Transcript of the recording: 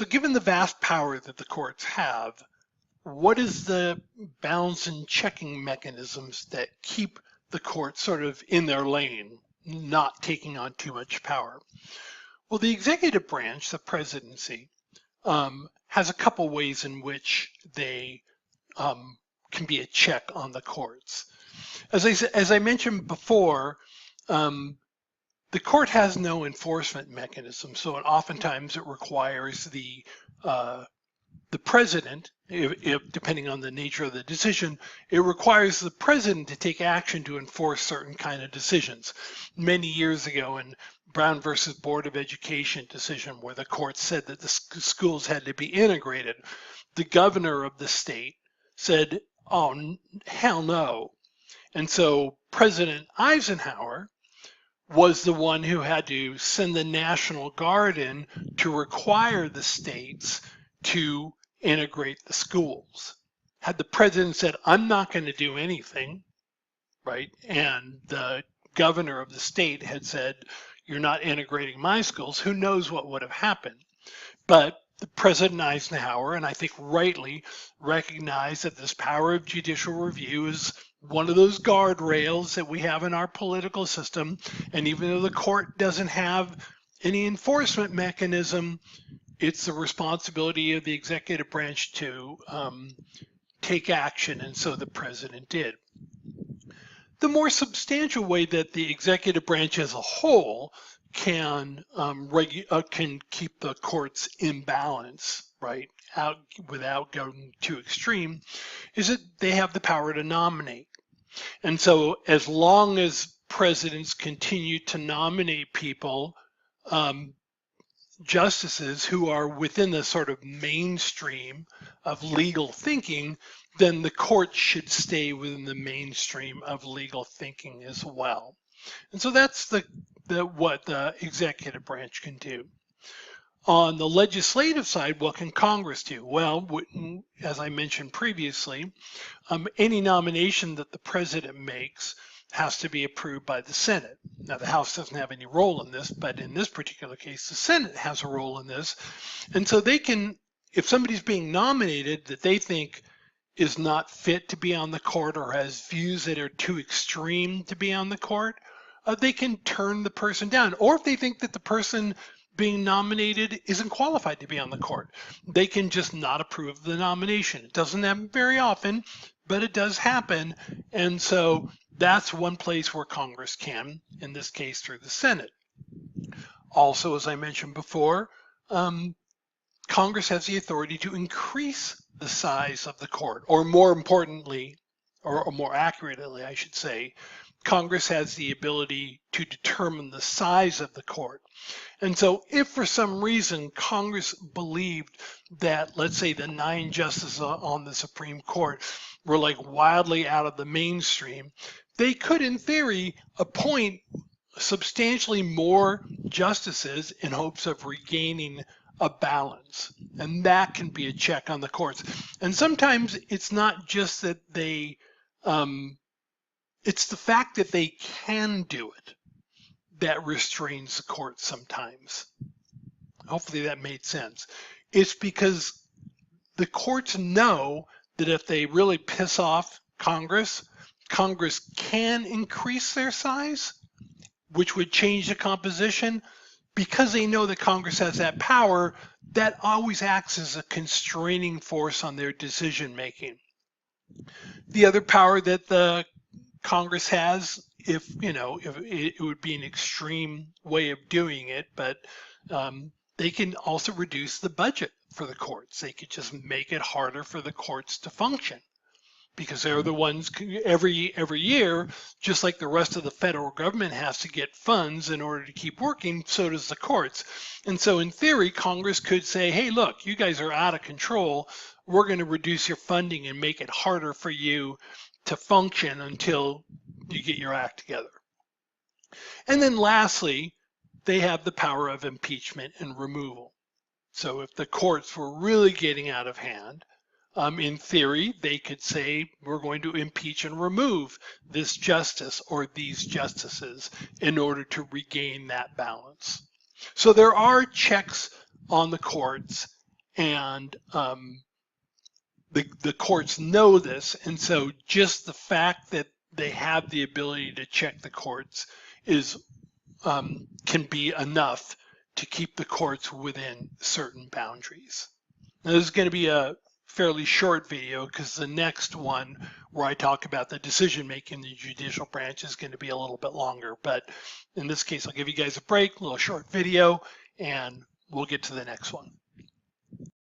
So given the vast power that the courts have, what is the balance and checking mechanisms that keep the courts sort of in their lane, not taking on too much power? Well, the executive branch, the presidency, has a couple ways in which they can be a check on the courts. As I mentioned before, the court has no enforcement mechanism, so oftentimes it requires the president, if depending on the nature of the decision, it requires the president to take action to enforce certain kind of decisions. Many years ago in Brown versus Board of Education decision, where the court said that the schools had to be integrated, the governor of the state said, oh, hell no. And so President Eisenhower was the one who had to send the National Guard in to require the states to integrate the schools. Had the president said, I'm not going to do anything, right? And the governor of the state had said, you're not integrating my schools, who knows what would have happened. But the President Eisenhower, and I think rightly, recognized that this power of judicial review is one of those guardrails that we have in our political system. And even though the court doesn't have any enforcement mechanism, it's the responsibility of the executive branch to take action, and so the president did. The more substantial way that the executive branch as a whole can keep the courts in balance, right, without going too extreme, is that they have the power to nominate. And so as long as presidents continue to nominate people, justices who are within the sort of mainstream of legal thinking, then the court should stay within the mainstream of legal thinking as well. And so that's what the executive branch can do. On the legislative side, what can Congress do? Well, as I mentioned previously, any nomination that the president makes has to be approved by the Senate. Now, the House doesn't have any role in this, but in this particular case, the Senate has a role in this. And so they can, if somebody's being nominated that they think is not fit to be on the court or has views that are too extreme to be on the court, they can turn the person down. Or if they think that the person being nominated isn't qualified to be on the court, they can just not approve the nomination. It doesn't happen very often, but it does happen. And so that's one place where Congress can, in this case through the Senate. Also, as I mentioned before, Congress has the authority to increase the size of the court, or more importantly, or more accurately, I should say, Congress has the ability to determine the size of the court. And so if for some reason Congress believed that, let's say, the 9 justices on the Supreme Court were like wildly out of the mainstream, they could, in theory, appoint substantially more justices in hopes of regaining a balance. And that can be a check on the courts. And sometimes it's not just that they, it's the fact that they can do it that restrains the court sometimes. Hopefully that made sense. It's because the courts know that if they really piss off Congress, Congress can increase their size, which would change the composition. Because they know that Congress has that power, that always acts as a constraining force on their decision making. The other power that the Congress has, if it would be an extreme way of doing it, but they can also reduce the budget for the courts. They could just make it harder for the courts to function, because they're the ones every year, just like the rest of the federal government has to get funds in order to keep working, so does the courts. And so in theory, Congress could say, hey, look, you guys are out of control. We're going to reduce your funding and make it harder for you to function until you get your act together. And then lastly, they have the power of impeachment and removal. So if the courts were really getting out of hand, in theory, they could say, we're going to impeach and remove this justice or these justices in order to regain that balance. So there are checks on the courts and the courts know this, and so just the fact that they have the ability to check the courts is can be enough to keep the courts within certain boundaries. Now, this is going to be a fairly short video because the next one where I talk about the decision making in the judicial branch is going to be a little bit longer, but in this case I'll give you guys a break, a little short video, and we'll get to the next one.